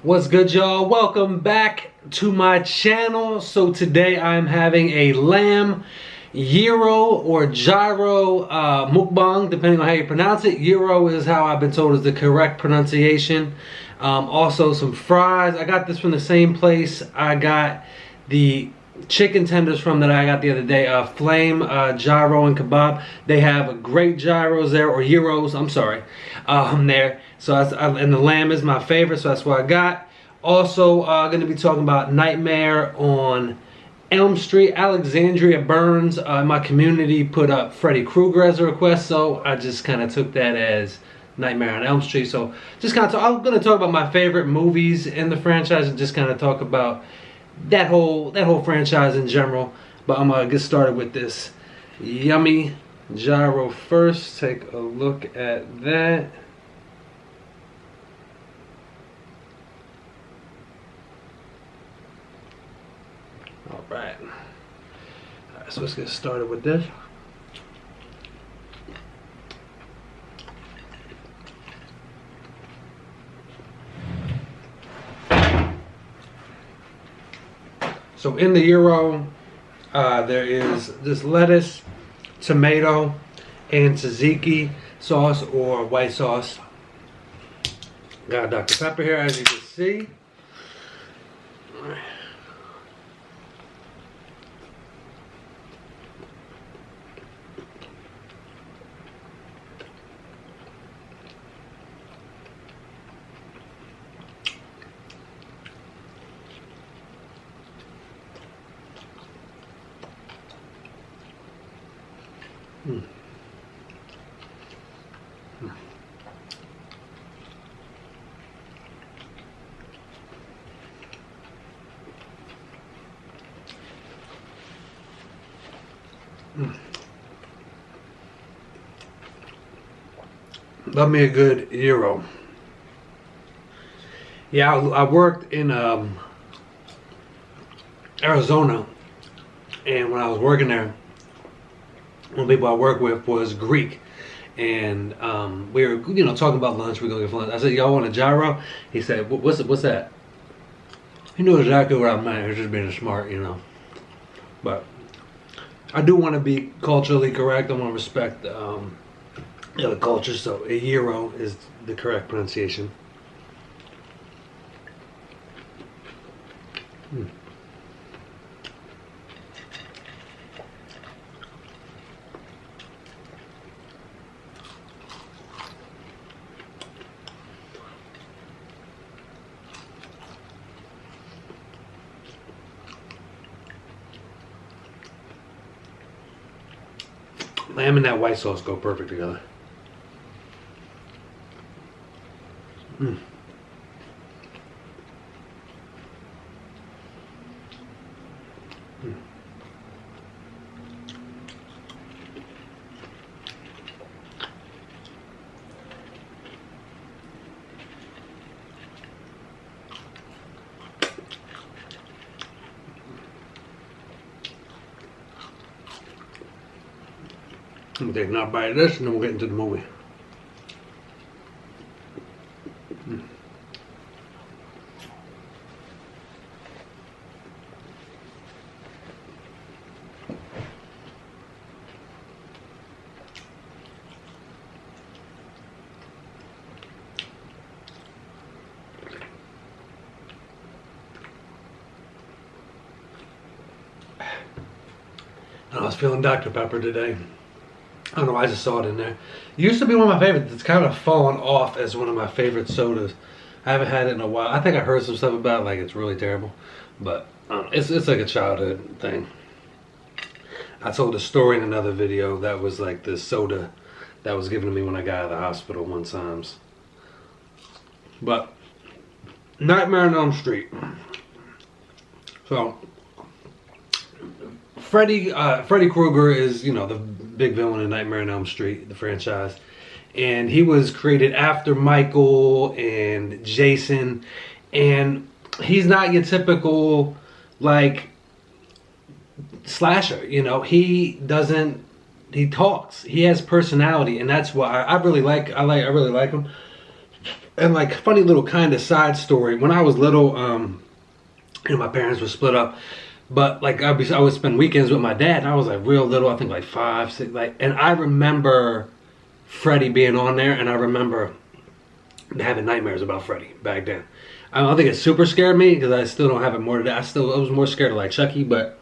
What's good, y'all? Welcome back to my channel. So today I'm having a lamb gyro or gyro mukbang, depending on how you pronounce it. Gyro is how I've been told is the correct pronunciation. Also some fries. I got this from the same place I got the chicken tenders from that I got the other day. Flame Gyro and Kabab. They have great gyros there, or gyros, I'm sorry, there. So and the lamb is my favorite, so that's what I got. Also going to be talking about Nightmare on Elm Street. Alexandria Burns in my community put up Freddy Krueger as a request, so I just kind of took that as Nightmare on Elm Street. So just kind of I'm going to talk about my favorite movies in the franchise and just kind of talk about that whole franchise in general. But I'm gonna get started with this yummy gyro first. Take a look at that. Alright, so let's get started with this. So in the gyro, there is this lettuce, tomato, and tzatziki sauce or white sauce. Got Dr. Pepper here, as you can see. Mm. Mm. Love me a good gyro. Yeah, I worked in Arizona, and when I was working there, one of the people I work with was Greek, and we were, talking about lunch. We're gonna get lunch. I said, "Y'all want a gyro?" He said, "What's that?" He knew exactly what I meant. He was just being smart, But I do want to be culturally correct. I want to respect the other culture. So a gyro is the correct pronunciation. Mm. Lamb and that white sauce go perfect together. Mm. Mm. I'm gonna take another bite of this and then we'll get into the movie. Mm. I was feeling Dr. Pepper today. I don't know why, I just saw it in there. It used to be one of my favorites. It's kind of fallen off as one of my favorite sodas. I haven't had it in a while. I think I heard some stuff about it, like it's really terrible. But it's like a childhood thing. I told a story in another video that was like this soda that was given to me when I got out of the hospital one times. But Nightmare on Elm Street. So Freddy Krueger is, the big villain in Nightmare on Elm Street, the franchise. And he was created after Michael and Jason. And he's not your typical, like, slasher. He talks. He has personality. And that's why I really like him. And like funny little kind of side story. When I was little, my parents were split up. But like I would spend weekends with my dad, and I was like real little, I think like 5, 6, like, and I remember Freddy being on there, and I remember having nightmares about Freddy back then. I don't think it super scared me because I still don't have it more today. I was more scared of like Chucky, but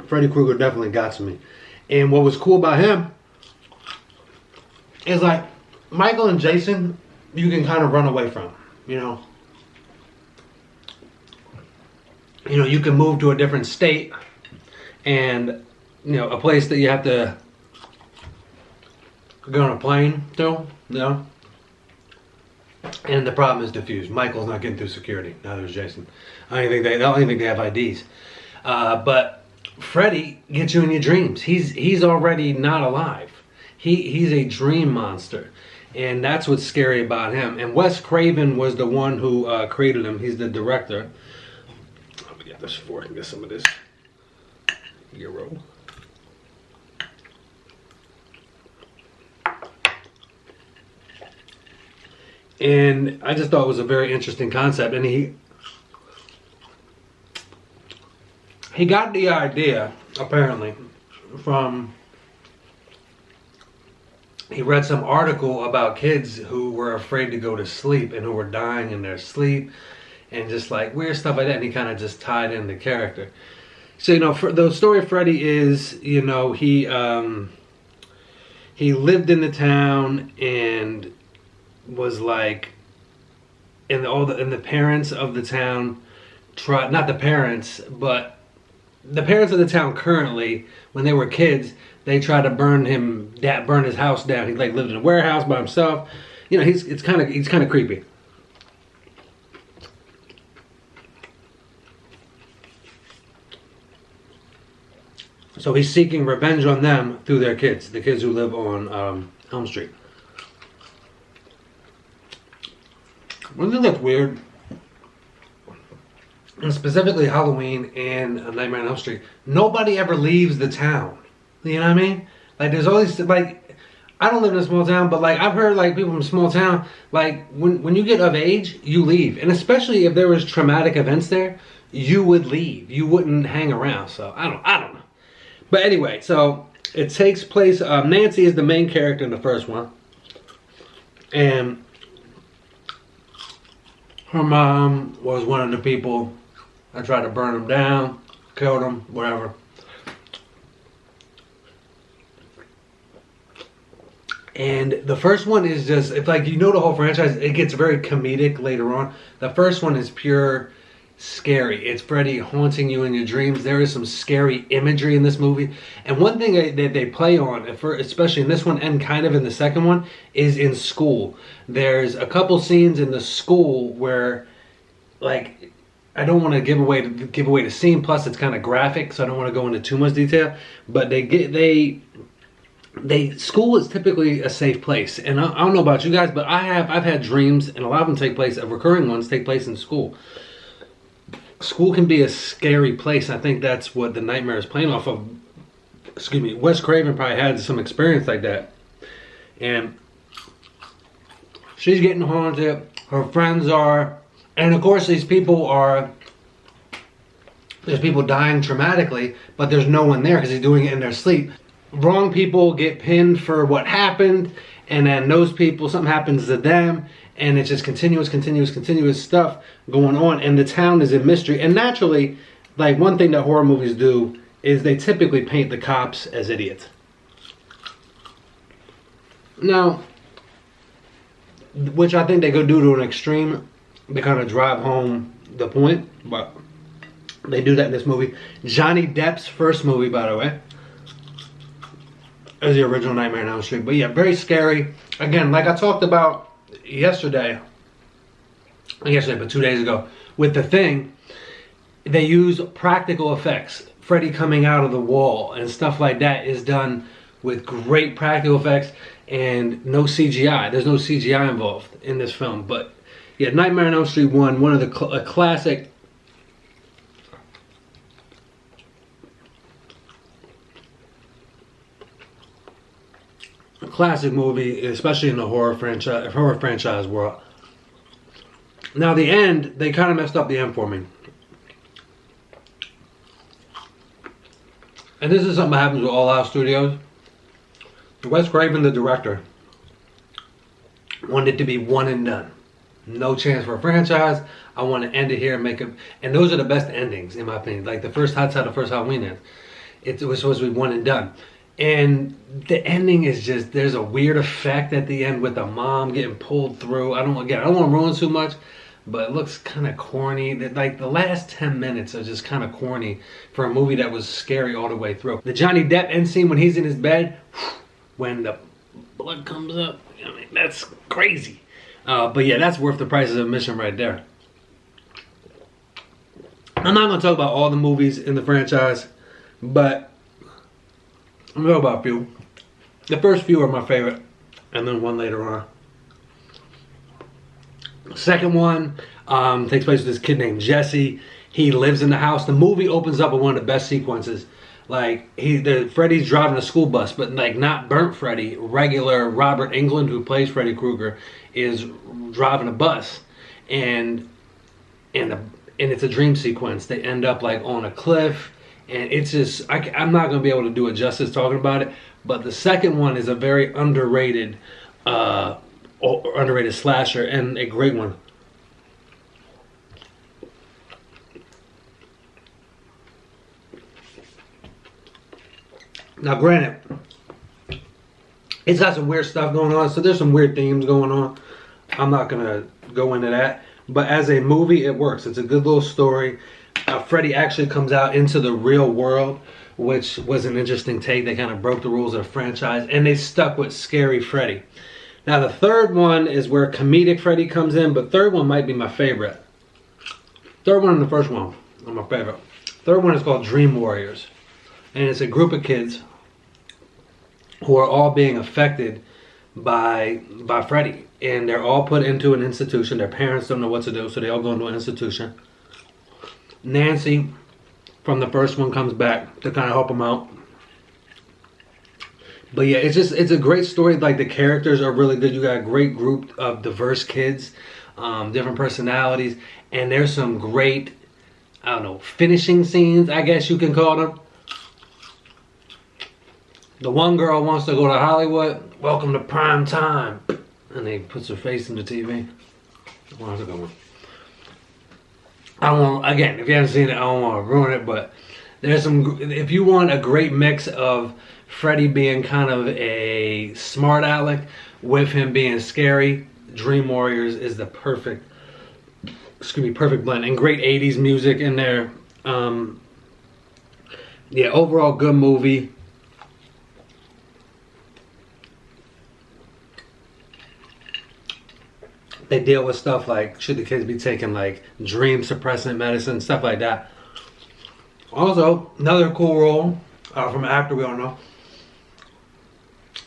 Freddy Krueger definitely got to me. And what was cool about him is like Michael and Jason, you can kind of run away from, you know. You can move to a different state and, a place that you have to go on a plane to, And the problem is diffused. Michael's not getting through security. Neither is Jason. I don't even think they have IDs. But Freddy gets you in your dreams. He's already not alive. He's a dream monster. And that's what's scary about him. And Wes Craven was the one who created him. He's the director. Let me get this fork and get some of this gyro. And I just thought it was a very interesting concept. And he got the idea, apparently, from... He read some article about kids who were afraid to go to sleep and who were dying in their sleep and just like weird stuff like that, and he kind of just tied in the character. So, for the story of Freddy is, he lived in the town and was like, and the parents of the town tried, not the parents, but the parents of the town currently, when they were kids, they tried to burn his house down. He like lived in a warehouse by himself. He's kind of creepy. So he's seeking revenge on them through their kids, the kids who live on Elm Street. One thing that's weird, and specifically Halloween and Nightmare on Elm Street, nobody ever leaves the town. You know what I mean? Like, there's always, like, I don't live in a small town, but, like, I've heard, like, people from small town, like, when you get of age, you leave. And especially if there was traumatic events there, you would leave. You wouldn't hang around. So, I don't know. But anyway, so, it takes place, Nancy is the main character in the first one. And her mom was one of the people that tried to burn him down, killed him, whatever. And the first one is just, it's like, the whole franchise, it gets very comedic later on. The first one is pure scary. It's Freddy haunting you in your dreams. There is some scary imagery in this movie. And one thing that they play on, especially in this one and kind of in the second one, is in school. There's a couple scenes in the school where, like, I don't want to give away the scene, plus it's kind of graphic, so I don't want to go into too much detail. But school is typically a safe place, and I don't know about you guys, but I've had dreams, and a lot of them recurring ones take place in school. School can be a scary place. I think that's what the Nightmare is playing off of. Excuse me, Wes Craven probably had some experience like that, and she's getting haunted. Her friends are, and of course there's people dying traumatically, but there's no one there because he's doing it in their sleep. Wrong people get pinned for what happened, and then those people, something happens to them, and it's just continuous stuff going on, and the town is in mystery. And naturally, like, one thing that horror movies do is they typically paint the cops as idiots. Now, which I think they go do to an extreme, they kind of drive home the point, but they do that in this movie. Johnny Depp's first movie, by the way, is the original Nightmare on Elm Street. But yeah, very scary. Again, like I talked about yesterday, but 2 days ago, with The Thing, they use practical effects. Freddy coming out of the wall and stuff like that is done with great practical effects and no CGI. There's no CGI involved in this film. But yeah, Nightmare on Elm Street 1, one of the classic. classic movie, especially in the horror franchise world. Now the end, they kind of messed up the end for me. And this is something that happens with all our studios. Wes Craven, the director, wanted it to be one and done. No chance for a franchise. I want to end it here and make it. And those are the best endings, in my opinion. Like the first the first Halloween ends. It was supposed to be one and done. And the ending is just, there's a weird effect at the end with the mom getting pulled through. I don't want to ruin too much, but it looks kind of corny. Like the last 10 minutes are just kind of corny for a movie that was scary all the way through. The Johnny Depp end scene when he's in his bed, when the blood comes up, I mean, that's crazy. But yeah, that's worth the price of admission right there. I'm not going to talk about all the movies in the franchise, but I'm going to talk about a few. The first few are my favorite, and then one later on. The second one takes place with this kid named Jesse. He lives in the house. The movie opens up with one of the best sequences. Like, Freddy's driving a school bus, but like not burnt Freddy. Regular Robert Englund, who plays Freddy Krueger, is driving a bus, and it's a dream sequence. They end up like on a cliff, and it's just, I'm not gonna be able to do it justice talking about it. But the second one is a very underrated slasher, and a great one. Now, granted, it's got some weird stuff going on, so there's some weird themes going on. I'm not gonna go into that, but as a movie, it works. It's a good little story. Freddy actually comes out into the real world, which was an interesting take. They kind of broke the rules of the franchise, and they stuck with Scary Freddy. Now, the third one is where comedic Freddy comes in, but third one might be my favorite. Third one and the first one are my favorite. Third one is called Dream Warriors, and it's a group of kids who are all being affected by Freddy, and they're all put into an institution. Their parents don't know what to do, so they all go into an institution. Nancy from the first one comes back to kind of help them out. But yeah, it's a great story. Like, the characters are really good. You got a great group of diverse kids, different personalities, and there's some great, I don't know, finishing scenes, I guess you can call them. The one girl wants to go to Hollywood. Welcome to prime time. And they puts her face in the TV. Well, that's a good one. I won't, again, if you haven't seen it, I don't want to ruin it, but there's some, if you want a great mix of Freddy being kind of a smart aleck with him being scary, Dream Warriors is the perfect blend. And great 80s music in there. Yeah, overall good movie. They deal with stuff like, should the kids be taking like dream suppressant medicine, stuff like that. Also, another cool role from an actor we all know.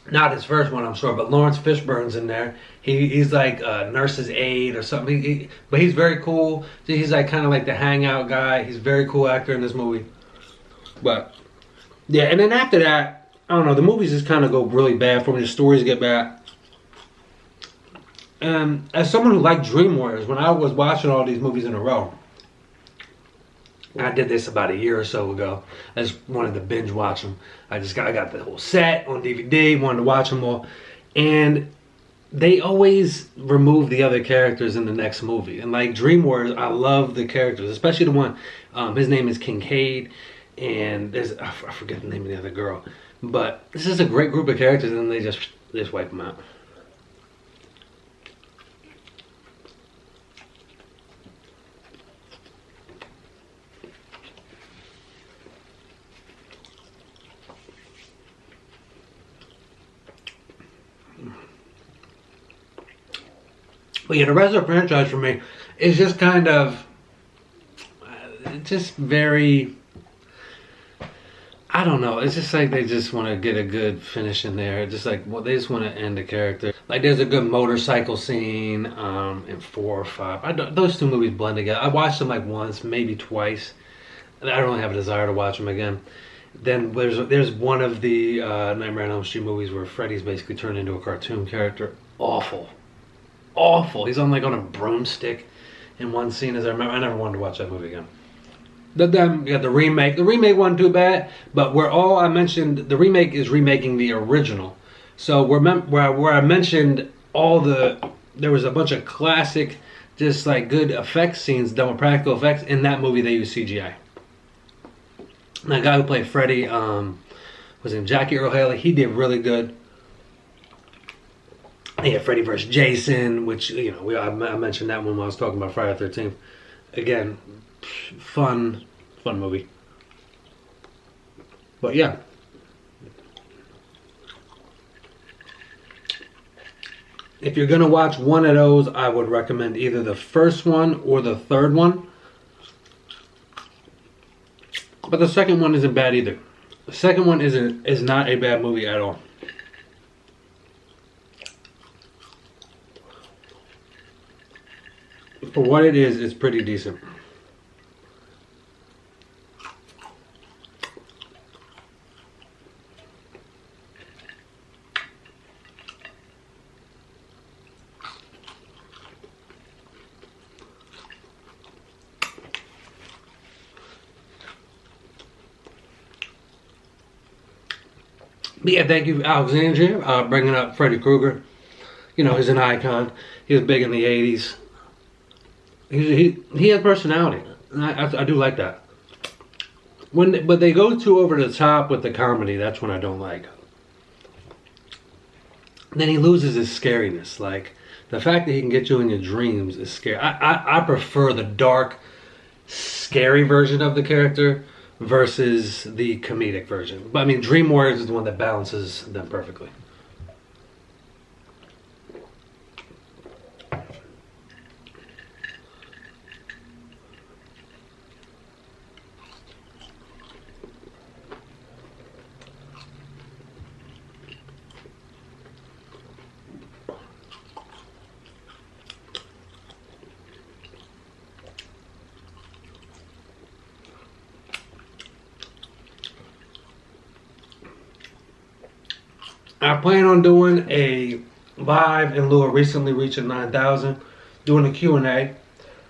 Not his first one, I'm sure, but Lawrence Fishburne's in there. He's like a nurse's aide or something. But he's very cool. He's like kind of like the hangout guy. He's a very cool actor in this movie. But yeah, and then after that, I don't know, the movies just kind of go really bad for me. The stories get bad. And as someone who liked Dream Warriors, when I was watching all these movies in a row, I did this about a year or so ago. I just wanted to binge watch them. I got the whole set on DVD, wanted to watch them all. And they always remove the other characters in the next movie. And like Dream Warriors, I love the characters, especially the one, his name is Kincaid, and I forget the name of the other girl. But this is a great group of characters, and they just wipe them out. But yeah, the rest of the franchise for me is just kind of, just very, I don't know. It's just like they just want to get a good finish in there. Just like, well, they just want to end the character. Like, there's a good motorcycle scene in 4 or 5. Those two movies blend together. I watched them like once, maybe twice. I don't really have a desire to watch them again. Then there's one of the Nightmare on Elm Street movies where Freddy's basically turned into a cartoon character. Awful, awful. He's on a broomstick in one scene. As I remember, I never wanted to watch that movie again. Then we got the remake. The remake wasn't too bad, but I mentioned the remake is remaking the original. So where I mentioned there was a bunch of classic, just like good effects scenes done with practical effects. In that movie, they used CGI. And that guy who played Freddy, was named Jackie Earl Haley. He did really good. He had Freddy vs. Jason, which I mentioned that one when I was talking about Friday the 13th. Again, fun movie. But yeah. If you're gonna watch one of those, I would recommend either the first one or the third one. But the second one isn't bad either. The second one is not a bad movie at all. For what it is, it's pretty decent. But yeah, thank you, Alexandria, bringing up Freddy Krueger. He's an icon. He was big in the 80s. He has personality. And I do like that. But they go too over the top with the comedy. That's when I don't like. Then he loses his scariness. Like, the fact that he can get you in your dreams is scary. I prefer the dark, scary version of the character versus the comedic version. But I mean, Dream Warriors is the one that balances them perfectly. I plan on doing a live in lieu of recently reaching 9,000, doing a Q&A.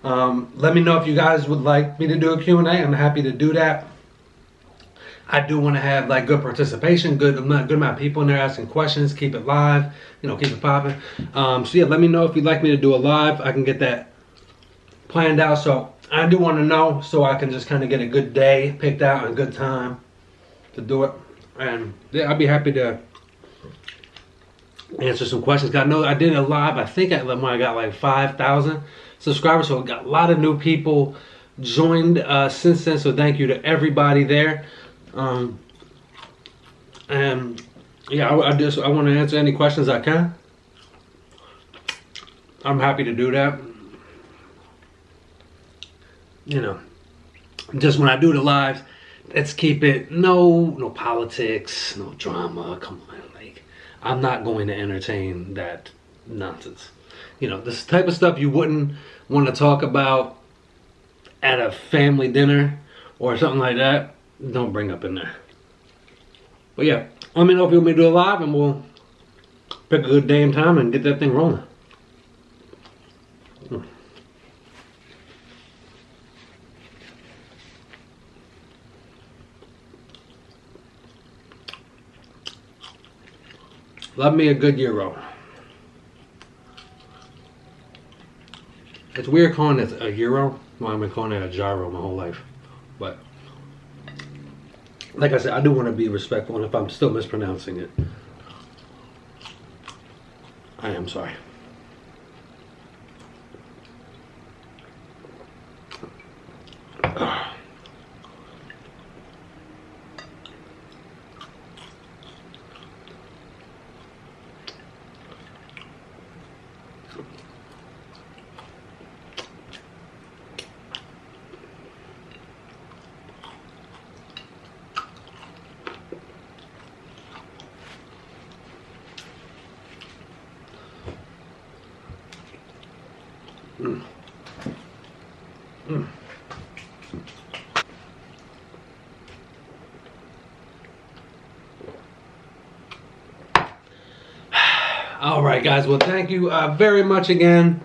Let me know if you guys would like me to do a Q&A. I'm happy to do that. I do want to have like good participation, good amount of people in there asking questions, keep it live, keep it popping. So yeah, let me know if you'd like me to do a live. I can get that planned out. So I do want to know so I can just kind of get a good day picked out and a good time to do it. And yeah, I'd be happy to answer some questions. I know I did a live, I think when I got like 5,000 subscribers, so I got a lot of new people joined since then, so thank you to everybody there. And yeah, I want to answer any questions I can. I'm happy to do that. Just when I do the lives, let's keep it no politics, no drama. Come on. I'm not going to entertain that nonsense. This type of stuff you wouldn't want to talk about at a family dinner or something like that. Don't bring up in there. But yeah, let me know if you want me to do a live and we'll pick a good day and time and get that thing rolling. Love me a good gyro. It's weird calling it a gyro. Well, I've been calling it a gyro my whole life. But, like I said, I do want to be respectful, and if I'm still mispronouncing it, I am sorry. Alright guys, well thank you very much again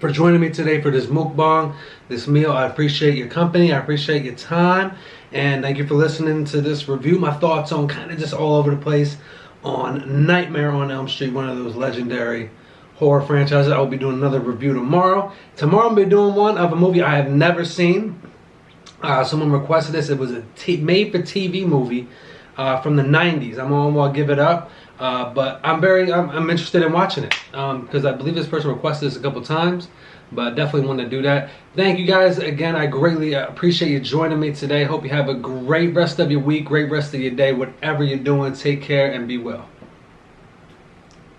for joining me today for this mukbang, this meal. I appreciate your company, I appreciate your time, and thank you for listening to this review. My thoughts on kind of just all over the place on Nightmare on Elm Street, one of those legendary horror franchises. I will be doing another review tomorrow. Tomorrow I'll be doing one of a movie I have never seen. Someone requested this. It was a made-for-TV movie from the 90s. I'm gonna give it up, but I'm interested in watching it because I believe this person requested this a couple times, but I definitely want to do that. Thank you guys again. I greatly appreciate you joining me today. Hope you have a great rest of your week, great rest of your day, whatever you're doing. Take care and be well.